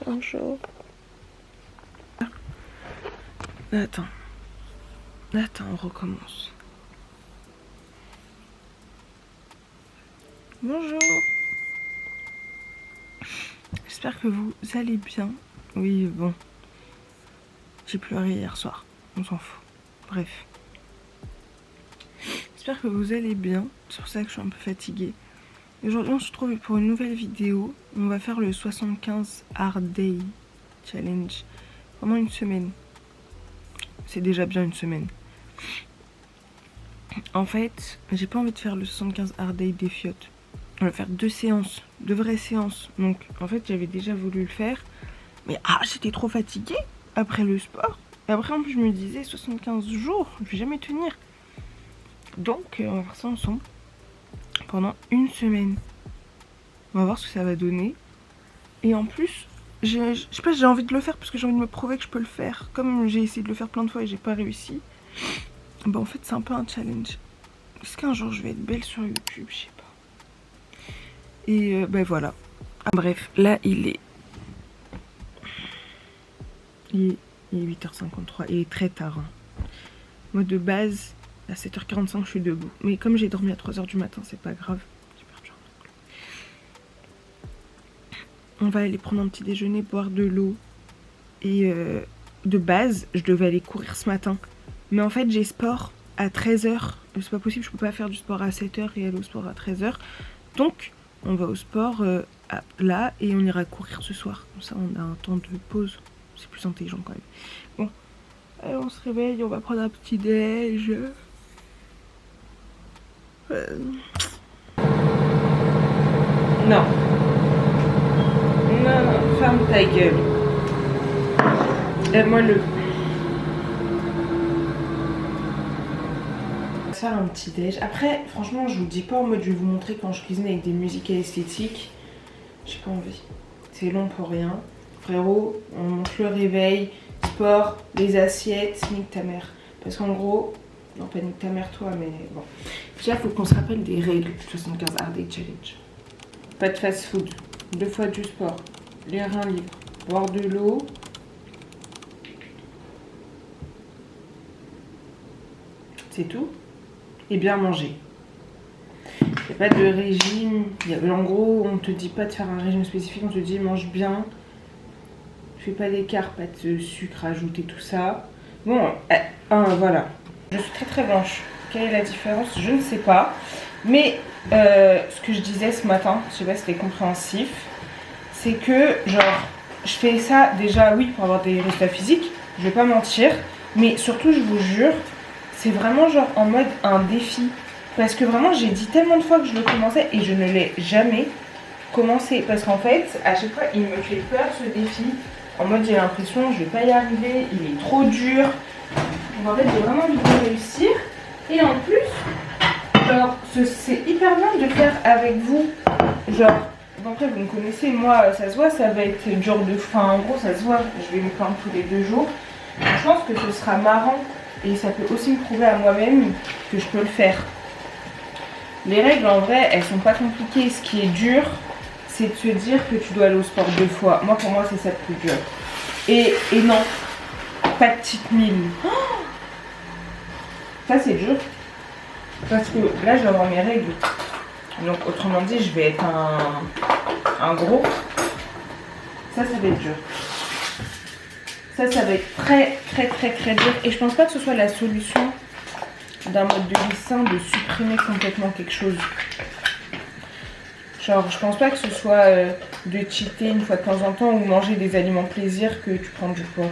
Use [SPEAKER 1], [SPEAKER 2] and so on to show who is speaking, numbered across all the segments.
[SPEAKER 1] Bonjour. Attends, on recommence. Bonjour. J'espère que vous allez bien. Oui, bon. J'ai pleuré hier soir. On s'en fout. Bref. J'espère que vous allez bien. C'est pour ça que je suis un peu fatiguée. Aujourd'hui, on se retrouve pour une nouvelle vidéo. On va faire le 75 Hard Day Challenge pendant une semaine. C'est déjà bien une semaine. En fait, j'ai pas envie de faire le 75 Hard Day des fiottes. On va faire 2 séances, 2 vraies séances. Donc, en fait, j'avais déjà voulu le faire. Mais j'étais trop fatiguée après le sport. Et après, en plus, je me disais 75 jours, je vais jamais tenir. Donc, on va faire ça ensemble pendant une semaine. On va voir ce que ça va donner. Et en plus, je sais pas, j'ai envie de le faire parce que j'ai envie de me prouver que je peux le faire. Comme j'ai essayé de le faire plein de fois et j'ai pas réussi. Bah, en fait, c'est un peu un challenge. Est-ce qu'un jour je vais être belle sur YouTube? Je sais pas. Et ben voilà. Bref, là il est 8h53. Il est très tard. Hein. Moi de base, à 7h45 je suis debout. Mais comme j'ai dormi à 3h du matin, c'est pas grave. J'ai perdu un ongle. On va aller prendre un petit déjeuner, boire de l'eau. Et de base, je devais aller courir ce matin. Mais en fait, j'ai sport à 13h. C'est pas possible, je peux pas faire du sport à 7h et aller au sport à 13h. Donc, on va au sport là et on ira courir ce soir. Comme ça, on a un temps de pause. C'est plus intelligent quand même. Bon, allez, on se réveille, on va prendre un petit déj. Non. Non, ferme ta gueule. Aide-moi le. Faire un petit déj. Après, franchement, je vous dis pas en mode je vais vous montrer quand je cuisine avec des musiques esthétiques. J'ai pas envie. C'est long pour rien. Frérot, on monte le réveil, sport, les assiettes, nique ta mère. Parce qu'en gros, non pas nique ta mère toi, mais bon. Déjà, faut qu'on se rappelle des règles du 75 Hard Day Challenge. Pas de fast food, 2 fois du sport, les reins libres, boire de l'eau. C'est tout. Et bien manger. Il n'y a pas de régime. En gros, on te dit pas de faire un régime spécifique, on te dit mange bien. Fais pas d'écart, pas de sucre ajouté, tout ça. Bon, voilà. Je suis très très blanche. Quelle est la différence? Je ne sais pas. Mais ce que je disais ce matin, je sais pas si c'était compréhensif, c'est que genre, je fais ça déjà, oui, pour avoir des résultats physiques, je vais pas mentir. Mais surtout, je vous jure, c'est vraiment genre en mode un défi. Parce que vraiment, j'ai dit tellement de fois que je le commençais et je ne l'ai jamais commencé. Parce qu'en fait, à chaque fois, il me fait peur ce défi. En mode, j'ai l'impression que je vais pas y arriver, il est trop dur. Donc en fait, j'ai vraiment envie de réussir. Et en plus, genre, c'est hyper bien de le faire avec vous. Genre, après, vous me connaissez, moi, ça se voit, ça va être dur de fin. En gros, ça se voit, je vais me plaindre tous les 2 jours. Je pense que ce sera marrant. Et ça peut aussi me prouver à moi-même que je peux le faire. Les règles, en vrai, elles sont pas compliquées. Ce qui est dur, c'est de se dire que tu dois aller au sport 2 fois. Moi, pour moi, c'est ça le plus dur. Et non, pas de petite mine. Oh, ça, c'est dur. Parce que là, je vais avoir mes règles. Donc, autrement dit, je vais être un gros. Ça va être dur. Ça va être très, très, très, très dur. Et je pense pas que ce soit la solution d'un mode de vie sain de supprimer complètement quelque chose. Genre, je pense pas que ce soit de cheater une fois de temps en temps ou manger des aliments plaisir que tu prends du poids.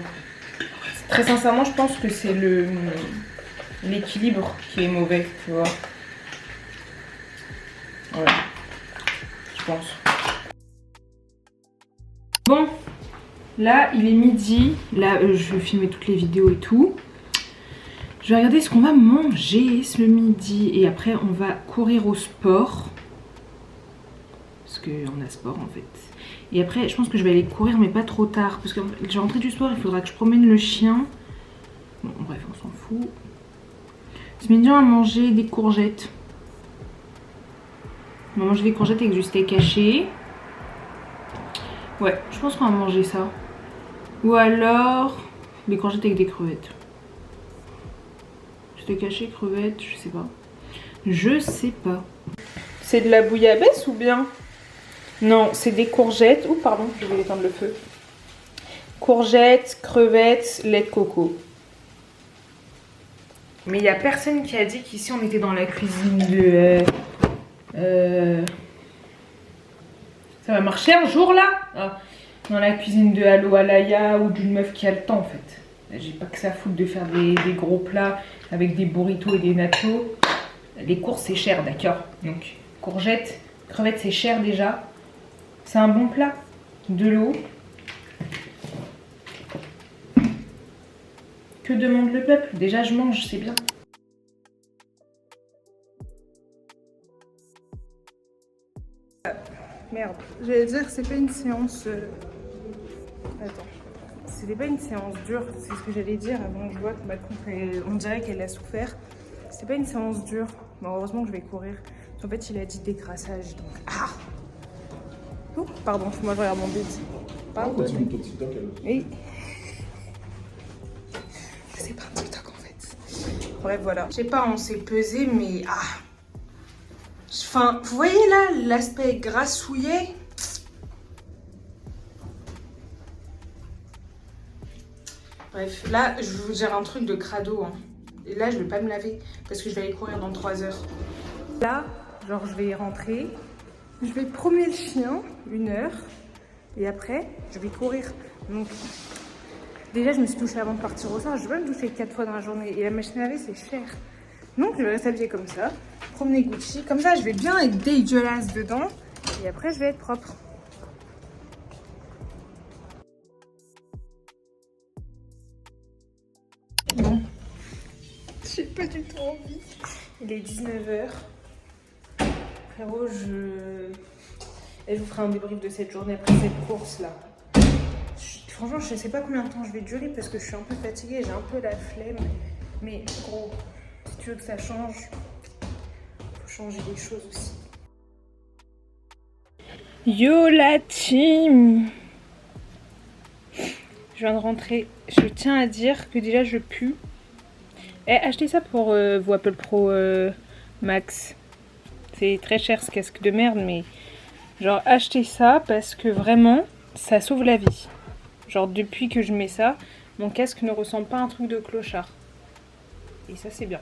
[SPEAKER 1] Très sincèrement, je pense que c'est l'équilibre qui est mauvais, tu vois. Ouais, je pense. Bon, là, il est midi. Là, je vais filmer toutes les vidéos et tout. Je vais regarder ce qu'on va manger ce midi. Et après, on va courir au sport. Parce qu'on a sport, en fait. Et après, je pense que je vais aller courir, mais pas trop tard. Parce que j'ai rentré du sport, il faudra que je promène le chien. Bon, bref, on s'en fout. Ce midi, on va manger des courgettes. On va manger des courgettes avec du steak haché. Ouais, je pense qu'on va manger ça. Ou alors des courgettes avec des crevettes. C'était caché crevettes, je sais pas. Je sais pas. C'est de la bouillabaisse ou bien? Non, c'est des courgettes. Ouh, pardon, je vais éteindre le feu. Courgettes, crevettes, lait de coco. Mais il n'y a personne qui a dit qu'ici on était dans la cuisine de... Ça va marcher un jour là dans la cuisine de Allo Alaya ou d'une meuf qui a le temps en fait. J'ai pas que ça à foutre de faire des gros plats avec des burritos et des nachos. Les courses c'est cher d'accord. Donc courgettes, crevettes c'est cher déjà. C'est un bon plat. De l'eau. Que demande le peuple? Déjà je mange, c'est bien. Merde, j'allais dire c'est pas une séance... Attends. C'était pas une séance dure, c'est ce que j'allais dire avant que je vois que ma coupe, on dirait qu'elle a souffert. C'était pas une séance dure, mais heureusement que je vais courir. En fait, il a dit décrassage, donc... Ah oh, pardon, moi je regarde mon bébé. Pardon. Oui. C'est pas un TikTok en fait. Bref, voilà. Je sais pas, on s'est pesé, mais... Ah. Enfin, vous voyez là, l'aspect grassouillet. Bref, là, je vais vous dire un truc de crado. Hein. Et là, je vais pas me laver parce que je vais aller courir dans 3 heures. Là, genre, je vais y rentrer. Je vais promener le chien 1 heure. Et après, je vais courir. Donc, déjà, je me suis douchée avant de partir au soir. Je vais me doucher 4 fois dans la journée. Et la machine à laver, c'est cher. Donc, je vais rester habillée comme ça. Promener Gucci. Comme ça, je vais bien être dégueulasse dedans. Et après, je vais être propre. Bon. J'ai pas du tout envie. Il est 19 h. Frérot, Et je vous ferai un débrief de cette journée après cette course-là. Franchement, je sais pas combien de temps je vais durer parce que je suis un peu fatiguée. J'ai un peu la flemme. Mais gros, si tu veux que ça change, faut changer des choses aussi. Yo la team! Je viens de rentrer. Je tiens à dire que déjà je pue. Eh, achetez ça pour vos Apple Pro Max. C'est très cher ce casque de merde, mais genre achetez ça parce que vraiment ça sauve la vie. Genre depuis que je mets ça, mon casque ne ressemble pas à un truc de clochard. Et ça c'est bien.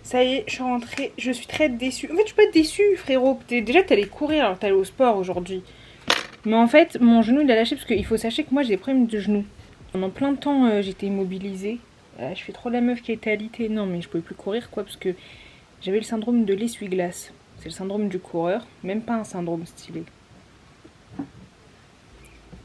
[SPEAKER 1] Ça y est, je suis rentrée. Je suis très déçue. En fait, je suis pas déçue, frérot. Déjà, t'allais courir alors que t'allais au sport aujourd'hui. Mais en fait, mon genou il a lâché parce qu'il faut sachez que moi j'ai des problèmes de genoux. Pendant plein de temps, j'étais immobilisée. Je fais trop la meuf qui était alitée. Non, mais je pouvais plus courir quoi parce que j'avais le syndrome de l'essuie-glace. C'est le syndrome du coureur, même pas un syndrome stylé.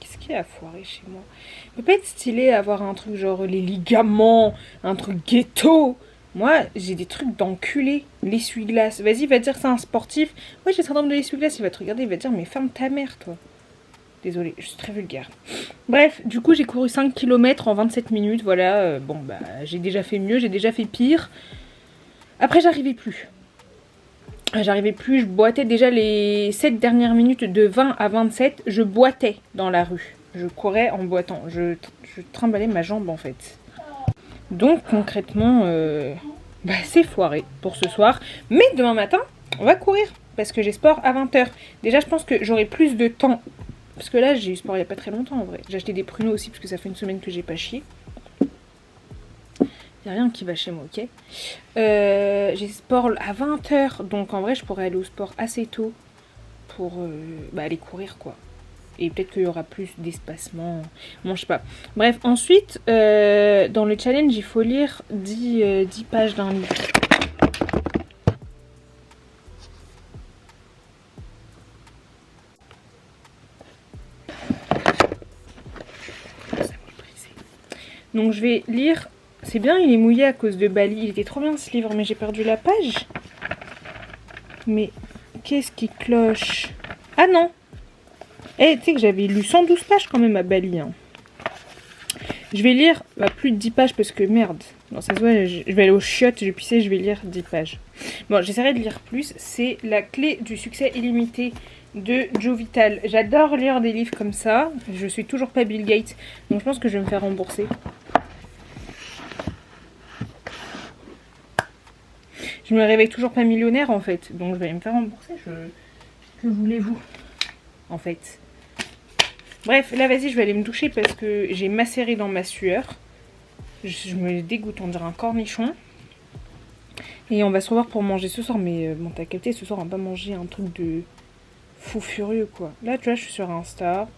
[SPEAKER 1] Qu'est-ce qu'il y a à foirer chez moi? Il peut pas être stylé avoir un truc genre les ligaments, un truc ghetto. Moi, j'ai des trucs d'enculé. L'essuie-glace. Vas-y, va dire ça à un sportif. Ouais, j'ai le syndrome de l'essuie-glace. Il va te regarder, il va te dire mais ferme ta mère, toi. Désolée, je suis très vulgaire. Bref, du coup, j'ai couru 5 km en 27 minutes. Voilà, bon, bah, j'ai déjà fait mieux, j'ai déjà fait pire. Après, j'arrivais plus. Je boitais déjà les 7 dernières minutes de 20 à 27. Je boitais dans la rue. Je courais en boitant. Je trimballais ma jambe, en fait. Donc, concrètement, bah, c'est foiré pour ce soir. Mais demain matin, on va courir. Parce que j'ai sport à 20 h. Déjà, je pense que j'aurai plus de temps. Parce que là, j'ai eu sport il n'y a pas très longtemps en vrai. J'ai acheté des pruneaux aussi parce que ça fait une semaine que j'ai pas chié. Il n'y a rien qui va chez moi, ok. J'ai sport à 20 h. Donc en vrai, je pourrais aller au sport assez tôt pour aller courir quoi. Et peut-être qu'il y aura plus d'espacement. Bon, je sais pas. Bref, ensuite, dans le challenge, il faut lire 10 pages d'un livre. Donc je vais lire. C'est bien, il est mouillé à cause de Bali. Il était trop bien ce livre, mais j'ai perdu la page. Mais qu'est-ce qui cloche? Ah non! Eh, tu sais que j'avais lu 112 pages quand même à Bali. Hein. Je vais lire plus de 10 pages parce que merde. Non, ça se voit, je vais aller aux chiottes, je vais pisser, je vais lire 10 pages. Bon, j'essaierai de lire plus. C'est La clé du succès illimité
[SPEAKER 2] de Joe Vital. J'adore lire des livres comme ça. Je suis toujours pas Bill Gates, donc je pense que je vais me faire rembourser. Je me réveille toujours pas millionnaire en fait, donc je vais me faire rembourser. Que voulez-vous en fait? Bref, là vas-y, je vais aller me doucher parce que j'ai macéré dans ma sueur. Je me dégoûte, on dirait un cornichon. Et on va se revoir pour manger ce soir, mais bon, t'as capté, ce soir on va pas manger un truc de fou furieux quoi. Là tu vois, je suis sur Insta.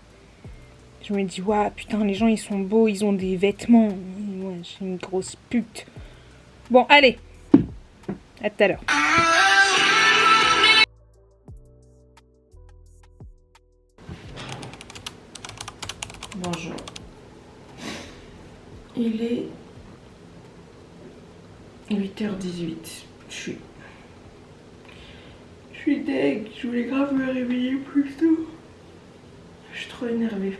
[SPEAKER 2] Je me dis, waouh, putain, les gens ils sont beaux, ils ont des vêtements. Ouais, j'ai une grosse pute. Bon, allez. À tout à l'heure.
[SPEAKER 1] Bonjour. Il est 8h18. Je suis deg. Je voulais grave me réveiller plus tôt. Je suis trop énervée.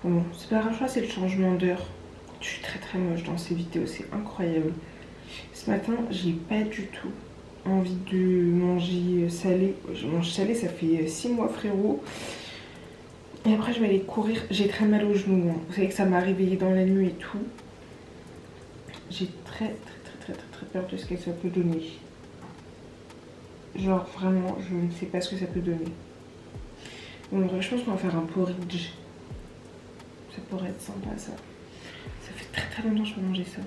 [SPEAKER 1] Bon, c'est pas grave, c'est le changement d'heure. Je suis très moche dans ces vidéos, c'est incroyable. Ce matin, j'ai pas du tout envie de manger salé. Je mange salé, ça fait 6 mois, frérot. Et après, je vais aller courir. J'ai très mal aux genoux. Hein. Vous savez que ça m'a réveillée dans la nuit et tout. J'ai très peur de ce que ça peut donner. Genre, vraiment, je ne sais pas ce que ça peut donner. Donc, je pense qu'on va faire un porridge. Ça pourrait être sympa, ça. Ça fait très longtemps que je peux manger ça.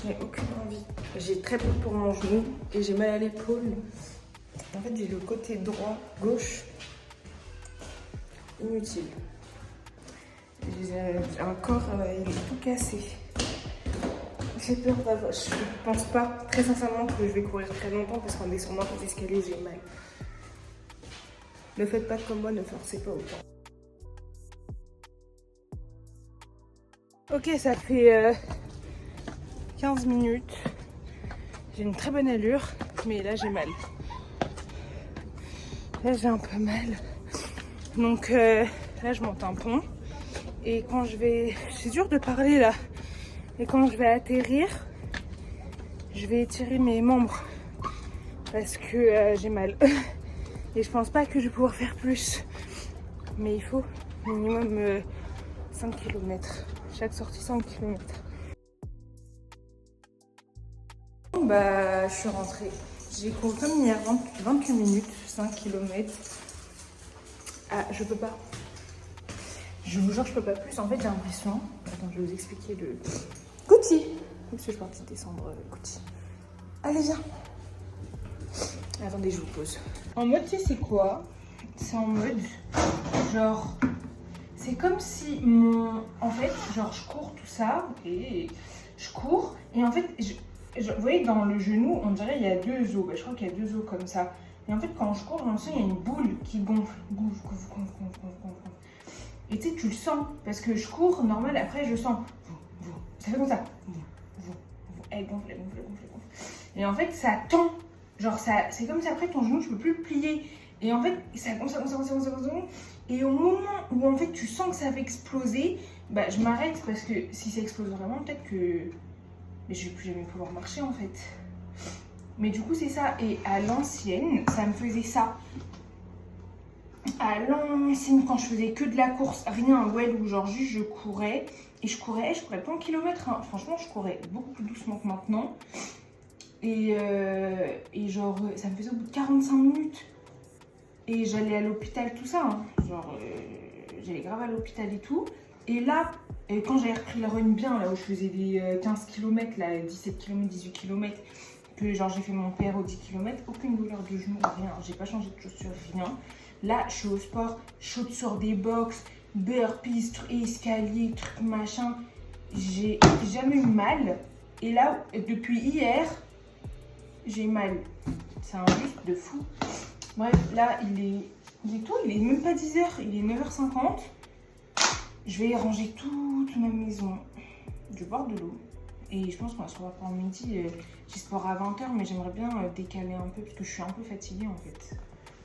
[SPEAKER 1] Je n'ai aucune envie. J'ai très peu pour mon genou et j'ai mal à l'épaule. En fait, j'ai le côté droit, gauche. Inutile. J'ai un corps, il est tout cassé. J'ai peur d'avoir. Je pense pas très sincèrement que je vais courir très longtemps parce qu'en descendant les escaliers, j'ai mal. Ne faites pas comme moi, ne forcez pas autant. Ok, ça fait 15 minutes. J'ai une très bonne allure, mais là j'ai mal. Là j'ai un peu mal. Donc là je monte un pont. Et quand je vais... C'est dur de parler là. Et quand je vais atterrir, je vais étirer mes membres. Parce que j'ai mal. Et je pense pas que je vais pouvoir faire plus. Mais il faut minimum 5 km. Chaque sortie 5 km. Bah, je suis rentrée. J'ai couru comme hier, 28 minutes, 5 km. Ah, je peux pas. Je vous jure, je peux pas plus. En fait, j'ai l'impression. Attends, je vais vous expliquer le. Gucci! Où est-ce que je suis partie descendre Gucci? Allez, viens! Attendez, je vous pose. En mode, tu sais, c'est quoi? C'est en mode. Genre. C'est comme si mon. En fait, genre, je cours tout ça. Et je cours. Et en fait, vous voyez, dans le genou, on dirait il y a 2 os. Bah, je crois qu'il y a 2 os comme ça. Et en fait, quand je cours, il y a une boule qui gonfle. Gonfle. Et tu sais, tu le sens. Parce que je cours, normal, après, je sens. Ça fait comme ça. Elle gonfle. Et en fait, ça tend. Genre, ça, c'est comme si après, ton genou, tu peux plus le plier. Et en fait, ça gonfle. Et au moment où, en fait, tu sens que ça va exploser, bah, je m'arrête parce que si ça explose vraiment, peut-être que... Mais je vais plus jamais pouvoir marcher, en fait. Mais du coup, c'est ça. Et à l'ancienne, ça me faisait ça. À l'ancienne, quand je faisais que de la course, rien, ouais, où genre juste je courais. Et je courais plein de kilomètres. Hein. Franchement, je courais beaucoup plus doucement que maintenant. Et genre, ça me faisait au bout de 45 minutes. Et j'allais à l'hôpital, tout ça. Hein. Genre, j'allais grave à l'hôpital et tout. Et là, quand j'avais repris le run bien, là où je faisais des 15 km, là, 17 km, 18 km, que genre j'ai fait mon PR aux 10 km, aucune douleur de genou, rien. J'ai pas changé de chaussures, rien. Là, je suis au sport, je saute sur des box, burpees, escalier, trucs machin. J'ai jamais eu mal. Et là, depuis hier, j'ai mal. C'est un juste de fou. Bref, là, il est même pas 10h, il est 9h50. Je vais ranger toute ma maison. Je vais boire de l'eau. Et je pense qu'on va se revoir pour midi. J'ai sport à 20h, mais j'aimerais bien décaler un peu parce que je suis un peu fatiguée en fait.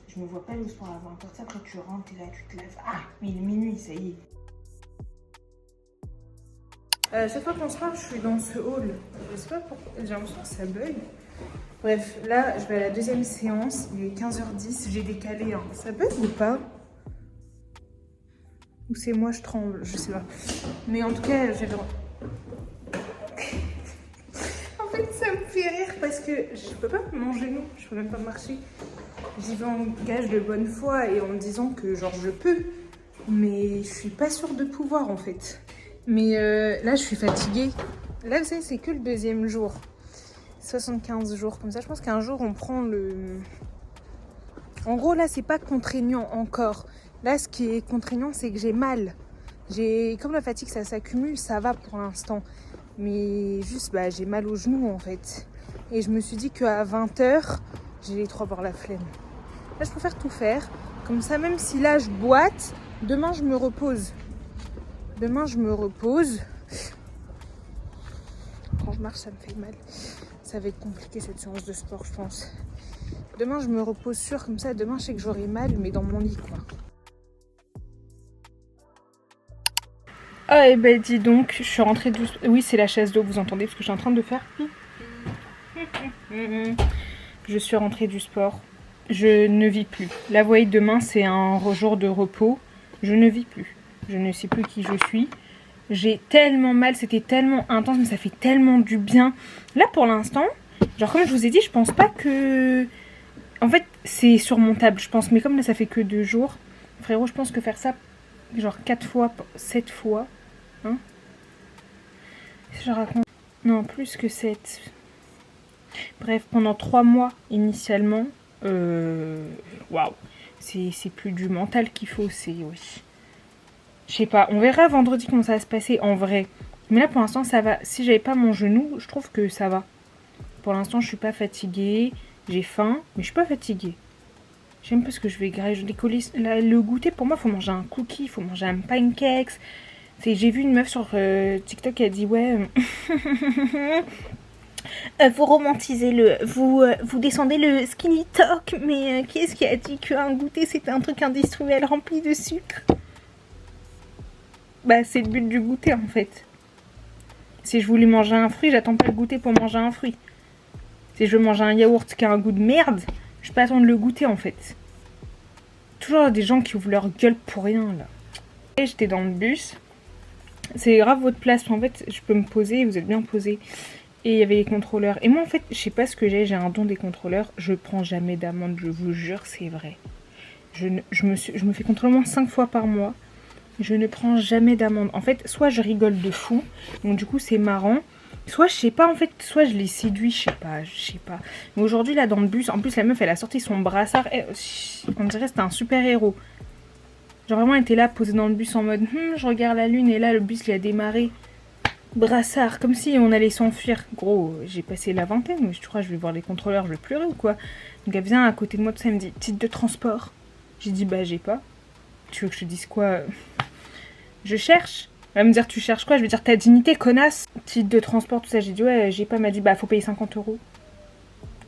[SPEAKER 1] Je me vois pas aller au sport à 20h. Après, tu rentres et là, tu te laves. Ah, mais il est minuit, ça y est.
[SPEAKER 2] Chaque fois qu'on se parle, je suis dans ce hall. Je sais pas pourquoi, j'ai l'impression que ça bug. Bref, là, je vais à la deuxième séance. Il est 15h10, j'ai décalé. Hein. Ça bug ou pas? Ou c'est moi, je tremble, je sais pas. Mais en tout cas, j'ai... En fait, ça me fait rire parce que je peux pas manger nous, je peux même pas marcher. J'y vais en gage de bonne foi et en me disant que genre je peux. Mais je suis pas sûre de pouvoir en fait. Mais là, je suis fatiguée. Là, vous savez, c'est que le deuxième jour. 75 jours comme ça. Je pense qu'un jour, on prend le... En gros, là, c'est pas contraignant encore. Là, ce qui est contraignant, c'est que j'ai mal. Comme la fatigue, ça s'accumule, ça va pour l'instant. Mais juste, j'ai mal aux genoux, en fait. Et je me suis dit qu'à 20h, j'ai les 3 par la flemme. Là, je préfère tout faire. Comme ça, même si là, je boite, demain, je me repose. Demain, je me repose. Quand je marche, ça me fait mal. Ça va être compliqué, cette séance de sport, je pense. Demain, je me repose sûr, comme ça. Demain, je sais que j'aurai mal, mais dans mon lit, quoi. Ah, et ben, dis donc, je suis rentrée douce. Oui, c'est la chaise d'eau, vous entendez, parce que je suis en train de faire pipi. Je suis rentrée du sport. Je ne vis plus. Là, vous voyez, demain, c'est un jour de repos. Je ne vis plus. Je ne sais plus qui je suis. J'ai tellement mal, c'était tellement intense, mais ça fait tellement du bien. Là, pour l'instant, genre comme je vous ai dit, je pense pas que... En fait, c'est surmontable, je pense. Mais comme là, ça fait que 2 jours, frérot, je pense que faire ça, genre 4 fois, 7 fois... Hein, je raconte... Non, plus que 7. Bref, pendant 3 mois, initialement, waouh. C'est plus du mental qu'il faut, c'est... Oui. Je sais pas, on verra vendredi comment ça va se passer en vrai. Mais là pour l'instant ça va. Si j'avais pas mon genou, je trouve que ça va. Pour l'instant je suis pas fatiguée. J'ai faim, mais je suis pas fatiguée. J'aime pas ce que je vais grailler. Le goûter pour moi, faut manger un cookie, faut manger un pancakes. J'ai vu une meuf sur TikTok qui a dit ouais. Vous romantisez vous descendez le skinny talk, mais qui est-ce qui a dit qu'un goûter c'était un truc industriel rempli de sucre? Bah, c'est le but du goûter en fait. Si je voulais manger un fruit, j'attends pas le goûter pour manger un fruit. Si je veux manger un yaourt qui a un goût de merde, je peux pas attendre le goûter en fait. Toujours des gens qui ouvrent leur gueule pour rien là. Et j'étais dans le bus. C'est grave votre place, en fait, je peux me poser, vous êtes bien posé. Et il y avait les contrôleurs. Et moi en fait, je sais pas ce que j'ai un don des contrôleurs. Je prends jamais d'amende, je vous jure, c'est vrai. Je me fais contrôler au moins 5 fois par mois. Je ne prends jamais d'amende. En fait, soit je rigole de fou, donc du coup c'est marrant. Soit je sais pas, en fait, soit je les séduis, je sais pas. Mais aujourd'hui là dans le bus, en plus la meuf elle a sorti son brassard. On dirait que c'était un super héros. Genre vraiment elle était là posée dans le bus en mode je regarde la lune et là le bus il a démarré. Brassard, comme si on allait s'enfuir. Gros, j'ai passé la vingtaine, mais je crois que je vais voir les contrôleurs, je vais pleurer ou quoi. Donc elle vient à côté de moi, tout ça, elle me dit titre de transport. J'ai dit j'ai pas. Tu veux que je te dise quoi? Je cherche. Elle va me dire tu cherches quoi? Je vais dire ta dignité, connasse. Titre de transport, tout ça. J'ai dit ouais, j'ai pas. Elle m'a dit faut payer 50 €.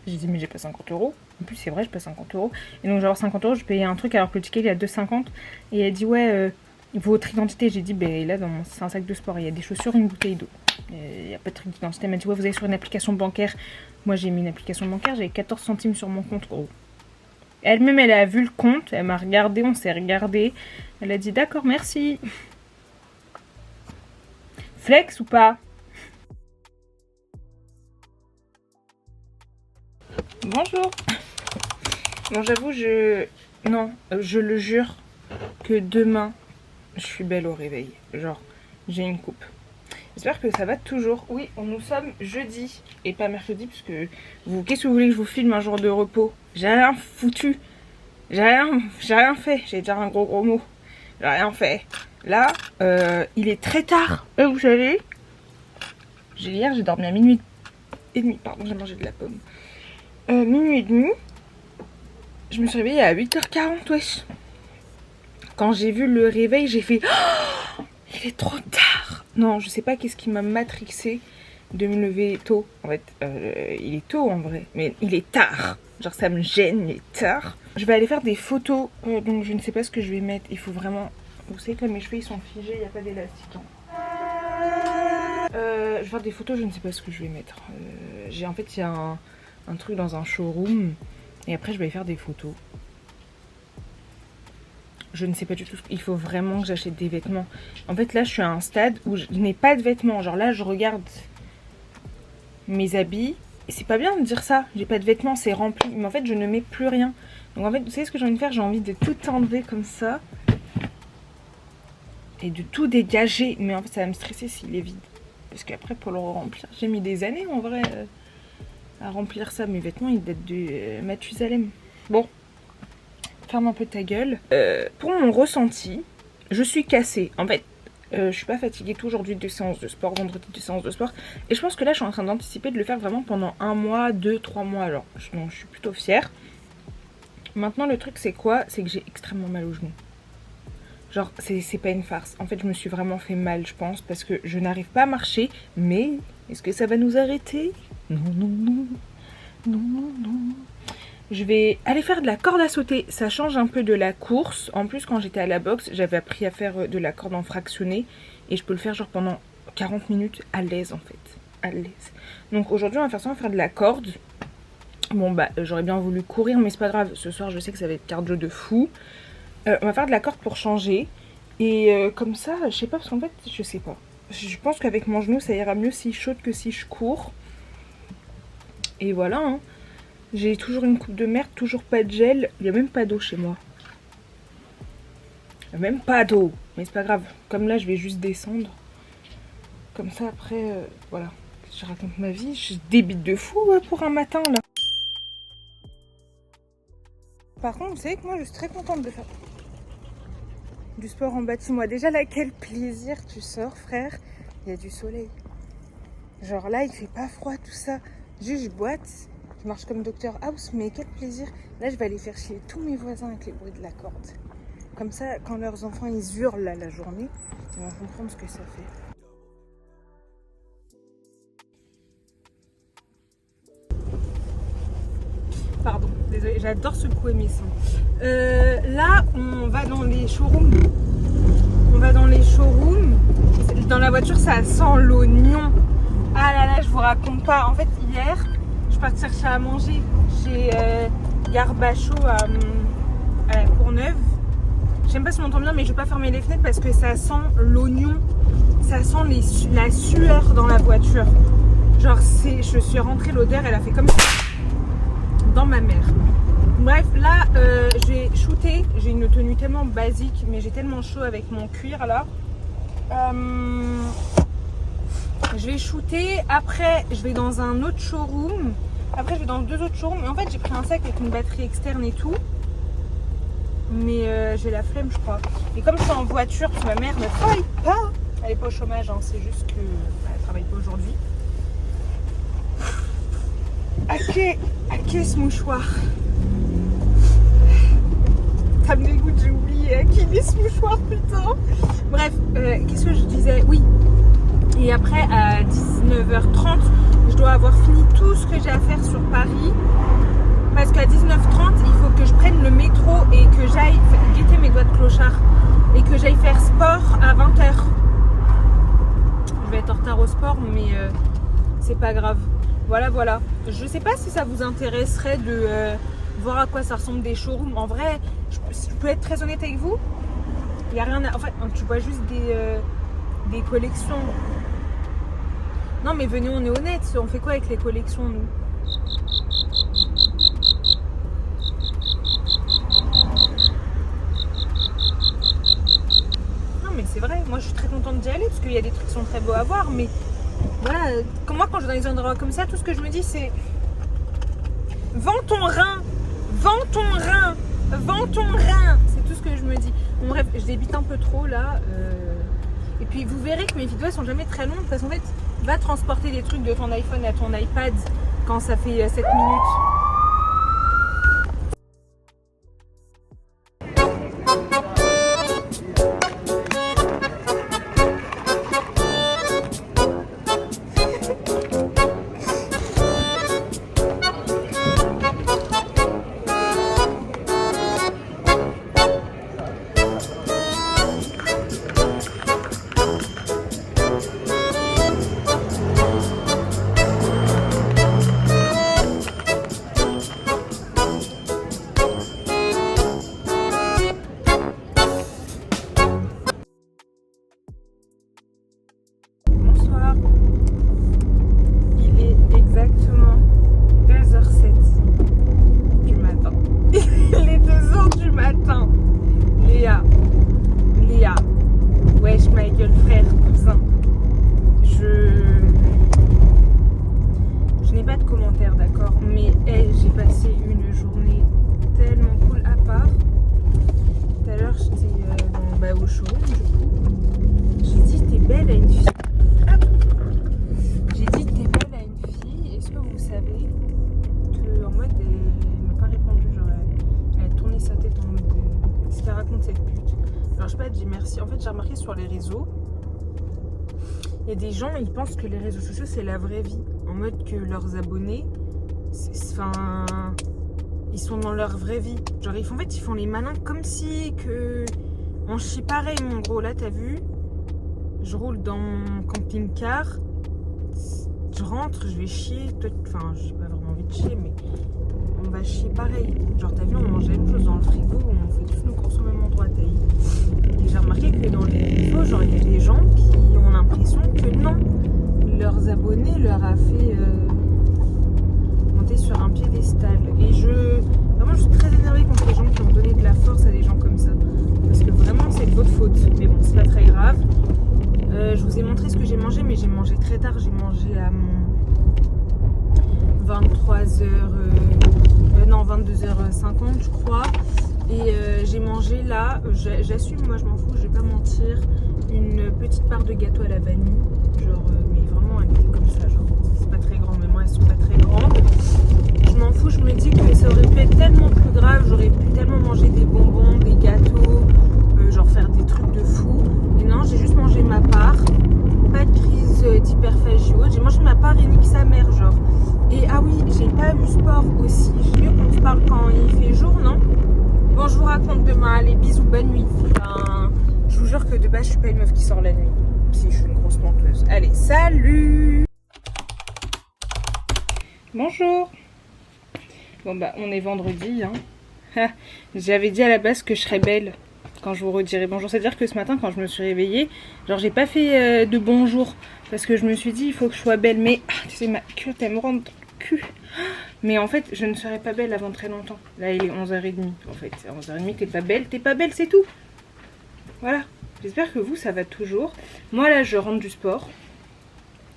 [SPEAKER 2] J'ai dit mais j'ai pas 50 €. En plus c'est vrai, j'ai pas 50 €. Et donc j'ai avoir 50 €, je payais un truc alors que le ticket il est à 2,50 €. Et elle dit ouais, votre identité. J'ai dit là c'est un sac de sport, il y a des chaussures, une bouteille d'eau. Il n'y a pas de truc d'identité. Elle m'a dit ouais, vous allez sur une application bancaire. Moi j'ai mis une application bancaire, j'avais 14 centimes sur mon compte. Gros. Elle-même elle a vu le compte, elle m'a regardé, on s'est regardé. Elle a dit d'accord, merci. Flex ou pas? Bonjour. Bon, j'avoue, je le jure que demain, je suis belle au réveil. Genre, j'ai une coupe. J'espère que ça va toujours. Oui, nous sommes jeudi et pas mercredi, parce que qu'est-ce que vous voulez que je vous filme un jour de repos? J'ai rien foutu. J'ai rien fait. J'ai dire un gros mot. J'ai rien fait. Là, il est très tard. Vous savez, hier, j'ai dormi à minuit et demi. Pardon, j'ai mangé de la pomme. Minuit et demi. Je me suis réveillée à 8h40, wesh. Quand j'ai vu le réveil, j'ai fait oh, il est trop tard. Non, je sais pas qu'est-ce qui m'a matrixé de me lever tôt. En fait, il est tôt en vrai, mais il est tard. Genre, ça me gêne, il est tard. Je vais aller faire des photos, donc je ne sais pas ce que je vais mettre. Il faut vraiment... Vous savez que là, mes cheveux, ils sont figés, il n'y a pas d'élastique. Hein. Je vais faire des photos, je ne sais pas ce que je vais mettre. En fait, il y a un truc dans un showroom. Et après, je vais faire des photos. Je ne sais pas du tout. Il faut vraiment que j'achète des vêtements. En fait, là, je suis à un stade où je n'ai pas de vêtements. Genre là, je regarde mes habits. Et c'est pas bien de dire ça. J'ai pas de vêtements, c'est rempli. Mais en fait, je ne mets plus rien. Donc en fait, vous savez ce que j'ai envie de faire? J'ai envie de tout enlever comme ça. Et de tout dégager. Mais en fait, ça va me stresser s'il est vide. Parce qu'après, pour le remplir, j'ai mis des années en vrai à remplir ça. Mes vêtements, ils datent de Mathusalem. Bon. Ferme un peu ta gueule. Pour mon ressenti, je suis cassée. En fait, je suis pas fatiguée tout aujourd'hui de séances de sport, vendredi de séances de sport. Et je pense que là, je suis en train d'anticiper de le faire vraiment pendant 1 mois, 2, 3 mois. Alors, donc, je suis plutôt fière. Maintenant, le truc, c'est quoi? C'est que j'ai extrêmement mal au genou. Genre, c'est pas une farce. En fait, je me suis vraiment fait mal, je pense, parce que je n'arrive pas à marcher. Mais, est-ce que ça va nous arrêter? Non, non, non. Non, non, non. Je vais aller faire de la corde à sauter. Ça change un peu de la course. En plus, quand j'étais à la boxe, j'avais appris à faire de la corde en fractionné. Et je peux le faire genre pendant 40 minutes à l'aise, en fait. À l'aise. Donc aujourd'hui, on va faire ça, on va faire de la corde. Bon, bah, j'aurais bien voulu courir, mais c'est pas grave. Ce soir, je sais que ça va être cardio de fou. On va faire de la corde pour changer. Et comme ça, je sais pas, parce qu'en fait, je sais pas. Je pense qu'avec mon genou, ça ira mieux si je saute que si je cours. Et voilà, hein. J'ai toujours une coupe de merde, toujours pas de gel. Il n'y a même pas d'eau chez moi. Il n'y a même pas d'eau. Mais c'est pas grave. Comme là, je vais juste descendre. Comme ça, après, voilà. Je raconte ma vie. Je débite de fou pour un matin, là. Par contre, vous savez que moi, je suis très contente de faire du sport en bâtiment. Déjà, là, quel plaisir tu sors, frère. Il y a du soleil. Genre là, il fait pas froid, tout ça. Juste, je boite. Je marche comme Dr House, mais quel plaisir. Là, je vais aller faire chier tous mes voisins avec les bruits de la corde. Comme ça, quand leurs enfants, ils hurlent là, la journée, ils vont comprendre ce que ça fait. Pardon, désolée, j'adore secouer mes seins. Là, on va dans les showrooms. On va dans les showrooms. Dans la voiture, ça sent l'oignon. Ah là là, je vous raconte pas. En fait, hier... partir chercher à manger chez Garbacho à la Courneuve. Je sais pas si on m'entend bien, mais je vais pas fermer les fenêtres parce que ça sent l'oignon, ça sent la sueur dans la voiture. Genre, je suis rentrée, l'odeur elle a fait comme ça dans ma mère. Bref, là j'ai shooté, j'ai une tenue tellement basique, mais j'ai tellement chaud avec mon cuir là. Je vais shooter, après je vais dans un autre showroom. Après, je vais dans 2 autres showrooms. Et en fait, j'ai pris un sac avec une batterie externe et tout. Mais j'ai la flemme, je crois. Et comme je suis en voiture, parce que ma mère ne travaille pas. Elle n'est pas au chômage, hein, c'est juste qu'elle ne travaille pas aujourd'hui. Ok, ce mouchoir. Ça me dégoûte, j'ai oublié à qui est ce mouchoir, putain. Bref, qu'est-ce que je disais? Oui. Et après, à 19h30, je dois avoir fini tout ce que j'ai à faire sur Paris. Parce qu'à 19h30, il faut que je prenne le métro et que j'aille guetter mes doigts de clochard. Et que j'aille faire sport à 20h. Je vais être en retard au sport, mais c'est pas grave. Voilà. Je sais pas si ça vous intéresserait de voir à quoi ça ressemble des showrooms. En vrai, je peux être très honnête avec vous. Il n'y a rien à... En fait, tu vois juste des collections. Non mais venez, on est honnête, on fait quoi avec les collections nous? Non mais c'est vrai, moi je suis très contente d'y aller parce qu'il y a des trucs qui sont très beaux à voir, mais voilà, moi quand je vais dans des endroits comme ça, tout ce que je me dis c'est vends ton rein, vends ton rein, vends ton rein, c'est tout ce que je me dis. Bon bref, je débite un peu trop là, et puis vous verrez que mes vidéos sont jamais très longues parce qu'en fait, va transporter des trucs de ton iPhone à ton iPad quand ça fait 7 minutes. soir. Il est exactement 2h07 du matin. Il est 2h du matin. Léa. Wesh ma gueule frère, cousin. Je n'ai pas de commentaires, d'accord, mais j'ai passé une journée tellement cool à part. Tout à l'heure j'étais au showroom du coup. J'ai dit t'es belle à une fille. J'ai dit t'es belle à une fille. Est-ce que vous savez que en mode elle m'a pas répondu, genre elle a tourné sa tête en mode qu'est-ce qu'elle raconte cette pute. Alors je sais pas, elle dit merci. En fait j'ai remarqué sur les réseaux, il y a des gens, ils pensent que les réseaux sociaux c'est la vraie vie. En mode que leurs abonnés, ils sont dans leur vraie vie. Genre ils font les malins comme si que on chie pareil mon gros. Là t'as vu, je roule dans mon camping-car, je rentre, je vais chier. Enfin j'ai pas vraiment envie de chier, mais on va chier pareil. Genre t'as vu, on mange la même chose dans le frigo, on fait tous nos courses au même endroit, t'as vu. Et j'ai remarqué que dans les réseaux, genre il y a des gens qui ont l'impression que non, leurs abonnés leur a fait monter sur un piédestal. Et vraiment je suis très énervée contre les gens qui ont donné de la force à des gens comme ça. Parce que vraiment c'est de votre faute. Mais bon, c'est pas très grave. Je vous ai montré ce que j'ai mangé, mais j'ai mangé très tard. J'ai mangé à 22h50 je crois. Et j'ai mangé là, j'assume, moi je m'en fous, je vais pas mentir, une petite part de gâteau à la vanille. Genre, mais vraiment elle était comme ça, genre c'est pas très grand, mais moi elles sont pas très grandes. Je m'en fous, je me dis que ça aurait pu être tellement plus grave, j'aurais pu tellement manger des bonbons, des gâteaux, genre faire des trucs de fou. Et non, j'ai juste mangé ma part, pas de crise d'hyperphagie ou autre, j'ai mangé ma part et nique sa mère, genre. Et ah oui, j'ai pas eu sport aussi, j'ai mieux qu'on se parle quand il fait jour, non? Bon, je vous raconte demain, allez, bisous, bonne nuit. Je vous jure que de base, je suis pas une meuf qui sort la nuit. Si, je suis une grosse menteuse. Allez, salut! Bonjour! Bon, bah, on est vendredi, hein. J'avais dit à la base que je serais belle quand je vous redirai bonjour. C'est-à-dire que ce matin, quand je me suis réveillée, genre, j'ai pas fait de bonjour. Parce que je me suis dit, il faut que je sois belle. Mais, tu sais, ma culotte, elle me rentre dans le cul. Mais en fait, je ne serai pas belle avant très longtemps. Là, il est 11h30. En fait, c'est 11h30, t'es pas belle, c'est tout. Voilà. J'espère que vous, ça va toujours. Moi, là, je rentre du sport.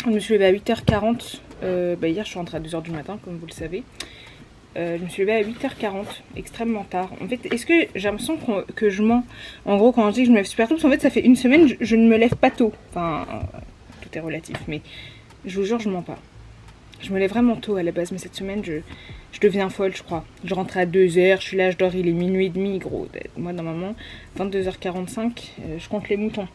[SPEAKER 2] Je me suis levée à 8h40. Hier, je suis rentrée à 2h du matin, comme vous le savez. Je me suis levée à 8h40, extrêmement tard. En fait, est-ce que j'ai l'impression que je mens? En gros, quand je dis que je me lève super tôt, parce qu'en fait, ça fait une semaine, je ne me lève pas tôt. Enfin, tout est relatif, mais je vous jure, je mens pas. Je me lève vraiment tôt à la base, mais cette semaine, je deviens folle, je crois. Je rentre à 2h, je suis là, je dors, il est minuit et demi, gros. Moi, normalement, 22h45, je compte les moutons.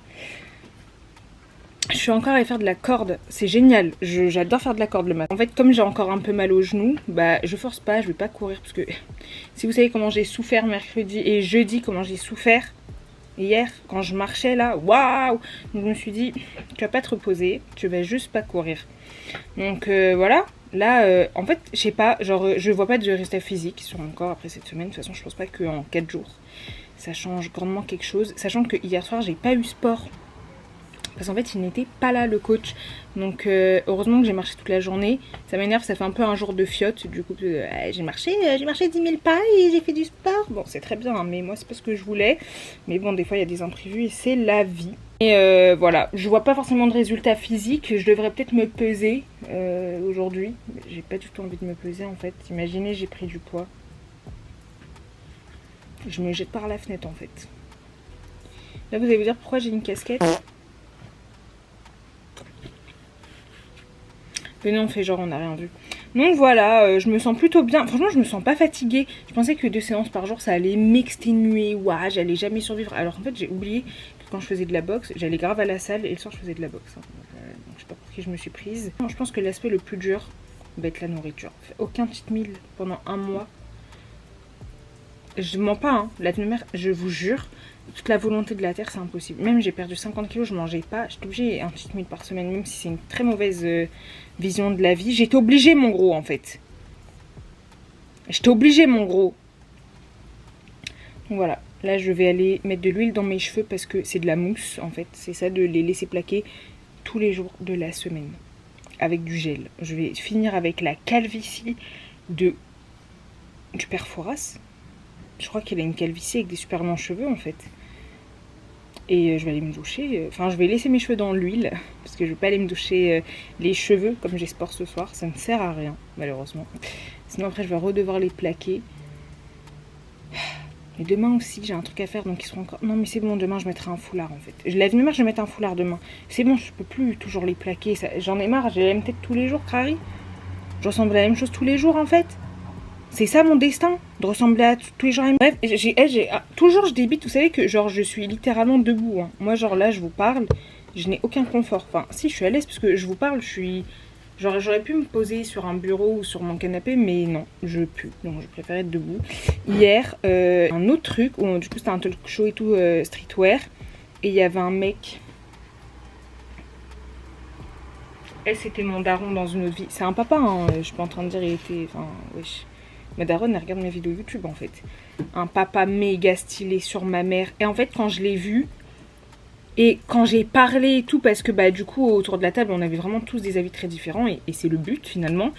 [SPEAKER 2] Je suis encore allée faire de la corde, c'est génial, j'adore faire de la corde le matin. En fait, comme j'ai encore un peu mal au genou, bah je force pas, je vais pas courir parce que si vous savez comment j'ai souffert mercredi et jeudi, comment j'ai souffert hier quand je marchais là, waouh! Donc je me suis dit, tu vas pas te reposer, tu vas juste pas courir. Donc voilà, là en fait, je sais pas, genre je vois pas de résultat physique sur mon corps après cette semaine. De toute façon, je pense pas qu'en 4 jours ça change grandement quelque chose, sachant que hier soir j'ai pas eu sport. Parce qu'en fait, il n'était pas là, le coach. Donc, heureusement que j'ai marché toute la journée. Ça m'énerve, ça fait un peu un jour de fiotte. Du coup, j'ai marché 10 000 pas et j'ai fait du sport. Bon, c'est très bien, hein, mais moi, c'est pas ce que je voulais. Mais bon, des fois, il y a des imprévus et c'est la vie. Et voilà, je vois pas forcément de résultats physiques. Je devrais peut-être me peser aujourd'hui. J'ai pas du tout envie de me peser, en fait. Imaginez, j'ai pris du poids. Je me jette par la fenêtre, en fait. Là, vous allez vous dire pourquoi j'ai une casquette. Venez, on fait genre on n'a rien vu. Donc voilà, je me sens plutôt bien. Franchement, je me sens pas fatiguée. Je pensais que 2 séances par jour, ça allait m'exténuer. Ouah, j'allais jamais survivre. Alors en fait, j'ai oublié que quand je faisais de la boxe, j'allais grave à la salle et le soir, je faisais de la boxe. Donc, je sais pas pour qui je me suis prise. Je pense que l'aspect le plus dur va être la nourriture. Aucun cheat meal pendant un mois. Je mens pas, hein. La mère, je vous jure, toute la volonté de la terre, c'est impossible. Même j'ai perdu 50 kilos, je mangeais pas. J'étais obligée un cheat meal par semaine, même si c'est une très mauvaise vision de la vie. J'étais obligée, mon gros, en fait. J'étais obligée, mon gros. Donc voilà, là je vais aller mettre de l'huile dans mes cheveux parce que c'est de la mousse, en fait. C'est ça, de les laisser plaquer tous les jours de la semaine. Avec du gel. Je vais finir avec la calvitie du père Fouras. Je crois qu'il a une calvitie avec des super longs cheveux en fait. Et je vais aller me doucher. Enfin, je vais laisser mes cheveux dans l'huile. Parce que je vais pas aller me doucher les cheveux comme j'ai sport ce soir. Ça ne sert à rien, malheureusement. Sinon, après, je vais redevoir les plaquer. Et demain aussi, j'ai un truc à faire. Donc, ils seront encore... Non, mais c'est bon, demain, je mettrai un foulard en fait. Je lève une marche, je vais mettre un foulard demain. C'est bon, je peux plus toujours les plaquer. J'en ai marre, j'ai la même tête tous les jours, Crary. Je ressemble à la même chose tous les jours en fait. C'est ça mon destin, de ressembler à tous les gens. Bref, toujours je débite, vous savez que genre je suis littéralement debout. Hein. Moi genre là je vous parle, je n'ai aucun confort. Enfin si je suis à l'aise parce que je vous parle, je suis... Genre j'aurais pu me poser sur un bureau ou sur mon canapé, mais non, je peux. Donc je préfère être debout. Hier, un autre truc, où du coup c'était un talk show et tout, streetwear. Et il y avait un mec... Elle c'était mon daron dans une autre vie. C'est un papa, hein. Je suis pas en train de dire il était... Enfin, wesh. Ma daronne, elle regarde mes vidéos YouTube en fait. Un papa méga stylé sur ma mère. Et en fait, quand je l'ai vu, et quand j'ai parlé et tout, parce que bah du coup, autour de la table, on avait vraiment tous des avis très différents. Et c'est le but finalement.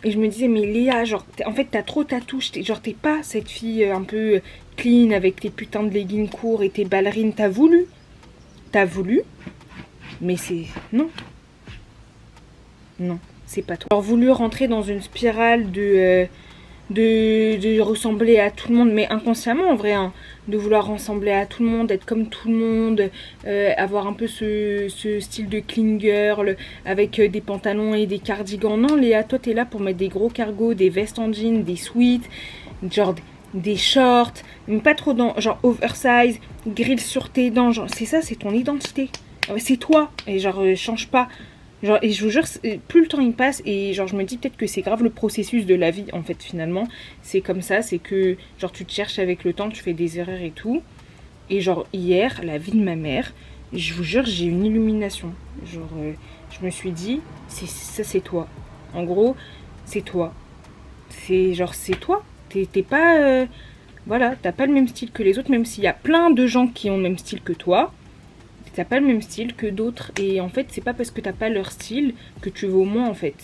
[SPEAKER 2] Et je me disais, mais Léa, genre, en fait, t'as trop ta touche. Genre, t'es pas cette fille un peu clean avec tes putains de leggings courts et tes ballerines. T'as voulu. Mais c'est... Non. Non, c'est pas toi. J'ai voulu rentrer dans une spirale de ressembler à tout le monde, mais inconsciemment en vrai, hein, de vouloir ressembler à tout le monde, être comme tout le monde, avoir un peu ce style de clean girl avec des pantalons et des cardigans. Non Léa, toi t'es là pour mettre des gros cargos, des vestes en jean, des sweats, genre des shorts, mais pas trop dans, genre oversize, grill sur tes dents, genre c'est ça, c'est ton identité, c'est toi, et genre change pas. Genre, et je vous jure, plus le temps il passe, et genre je me dis peut-être que c'est grave le processus de la vie en fait finalement. C'est comme ça, c'est que genre tu te cherches avec le temps, tu fais des erreurs et tout. Et genre hier, la vie de ma mère, je vous jure j'ai une illumination. Genre je me suis dit, ça c'est toi. En gros, c'est toi. C'est genre c'est toi. T'es pas... voilà, t'as pas le même style que les autres, même s'il y a plein de gens qui ont le même style que toi. T'as pas le même style que d'autres, et en fait c'est pas parce que t'as pas leur style que tu vaux moins en fait.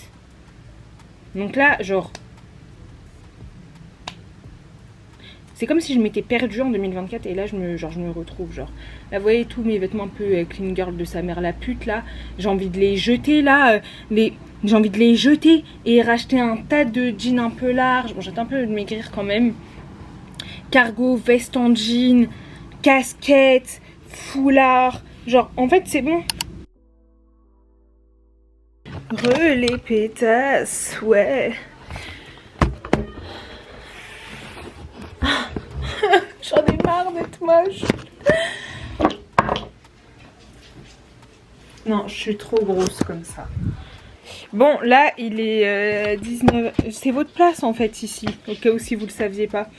[SPEAKER 2] Donc là genre c'est comme si je m'étais perdue en 2024 et là je me retrouve genre. Là vous voyez tous mes vêtements un peu clean girl de sa mère la pute là, j'ai envie de les jeter là, j'ai envie de les jeter et racheter un tas de jeans un peu larges. Bon j'attends un peu de maigrir quand même. Cargo, veste en jean, casquette, foulard. Genre, en fait, c'est bon. Les pétasses, ouais. J'en ai marre d'être moche. Non, je suis trop grosse comme ça. Bon, là, il est 19... C'est votre place, en fait, ici. Au cas où si vous le saviez pas.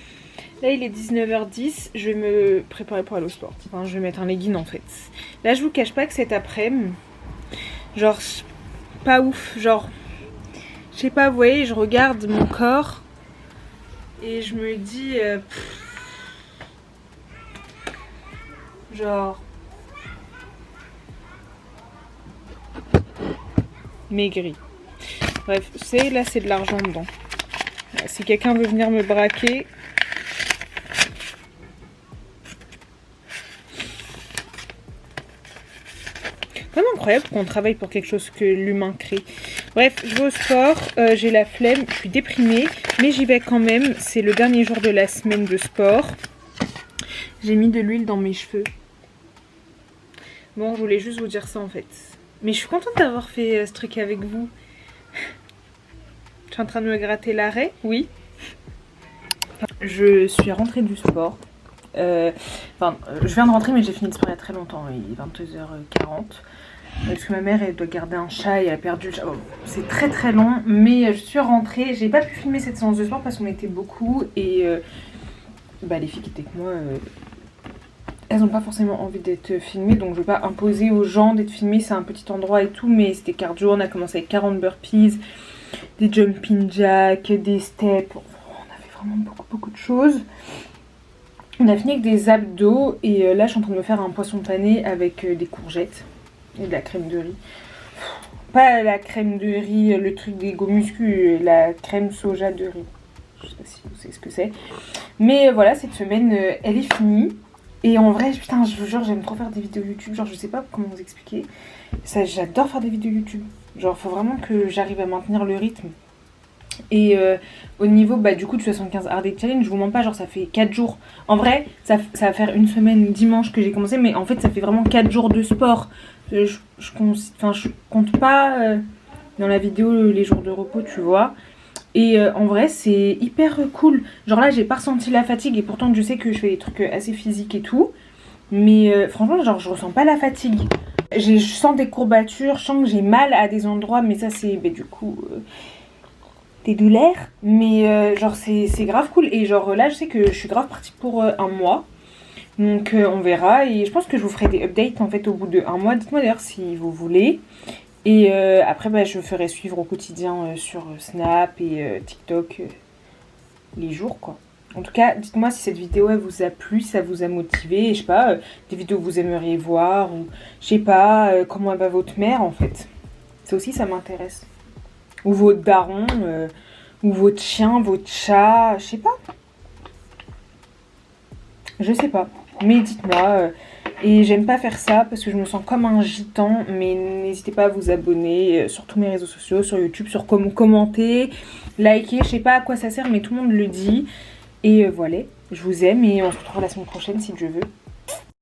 [SPEAKER 2] Là il est 19h10, je vais me préparer pour aller au sport. Enfin je vais mettre un legging en fait. Là je vous cache pas que cet après-midi, genre pas ouf, genre je sais pas, vous voyez, je regarde mon corps et je me dis genre maigri. Bref, c'est là c'est de l'argent dedans. Si quelqu'un veut venir me braquer, vraiment incroyable qu'on travaille pour quelque chose que l'humain crée. Bref, je vais au sport, j'ai la flemme, je suis déprimée, mais j'y vais quand même. C'est le dernier jour de la semaine de sport. J'ai mis de l'huile dans mes cheveux. Bon, je voulais juste vous dire ça en fait. Mais je suis contente d'avoir fait ce truc avec vous. Je suis en train de me gratter l'arrêt, oui. Je suis rentrée du sport. Je viens de rentrer mais j'ai fini de sport il y a très longtemps, il est 22h40. Parce que ma mère elle doit garder un chat et elle a perdu le chat. Bon, c'est très très long, mais je suis rentrée. J'ai pas pu filmer cette séance de sport parce qu'on était beaucoup et les filles qui étaient avec moi, elles n'ont pas forcément envie d'être filmées, donc je vais pas imposer aux gens d'être filmées. C'est un petit endroit et tout, mais c'était cardio. On a commencé avec 40 burpees, des jumping jacks, des steps. On avait vraiment beaucoup de choses. On a fini avec des abdos et là je suis en train de me faire un poisson pané avec des courgettes. Et de la crème de riz. Pas la crème de riz, le truc des go muscu, la crème soja de riz. Je sais pas si vous savez ce que c'est. Mais voilà, cette semaine, elle est finie. Et en vrai, putain, je vous jure, j'aime trop faire des vidéos YouTube. Genre, je sais pas comment vous expliquer. Ça, j'adore faire des vidéos YouTube. Genre, faut vraiment que j'arrive à maintenir le rythme. Et au niveau du coup de 75 Hard Day Challenge, je vous mens pas, genre ça fait 4 jours. En vrai, ça va faire une semaine dimanche que j'ai commencé, mais en fait ça fait vraiment 4 jours de sport. Je compte pas dans la vidéo les jours de repos, tu vois. Et en vrai, c'est hyper cool. Genre là, j'ai pas ressenti la fatigue et pourtant je sais que je fais des trucs assez physiques et tout. Mais franchement, genre je ressens pas la fatigue. Je sens des courbatures, je sens que j'ai mal à des endroits, mais ça c'est du coup... des douleurs, mais genre c'est grave cool. Et genre là je sais que je suis grave partie pour un mois, donc on verra. Et je pense que je vous ferai des updates en fait au bout de un mois. Dites-moi d'ailleurs si vous voulez. Et après je ferai suivre au quotidien sur Snap et TikTok les jours quoi. En tout cas, dites-moi si cette vidéo elle vous a plu, ça vous a motivé, je sais pas, des vidéos que vous aimeriez voir, ou je sais pas, comment va votre mère en fait. Ça aussi ça m'intéresse. Ou votre daron, ou votre chien, votre chat, je sais pas. Je sais pas. Mais dites-moi. Et j'aime pas faire ça parce que je me sens comme un gitan. Mais n'hésitez pas à vous abonner sur tous mes réseaux sociaux, sur YouTube, sur commenter, liker. Je sais pas à quoi ça sert, mais tout le monde le dit. Et voilà. Je vous aime et on se retrouve la semaine prochaine si Dieu veut.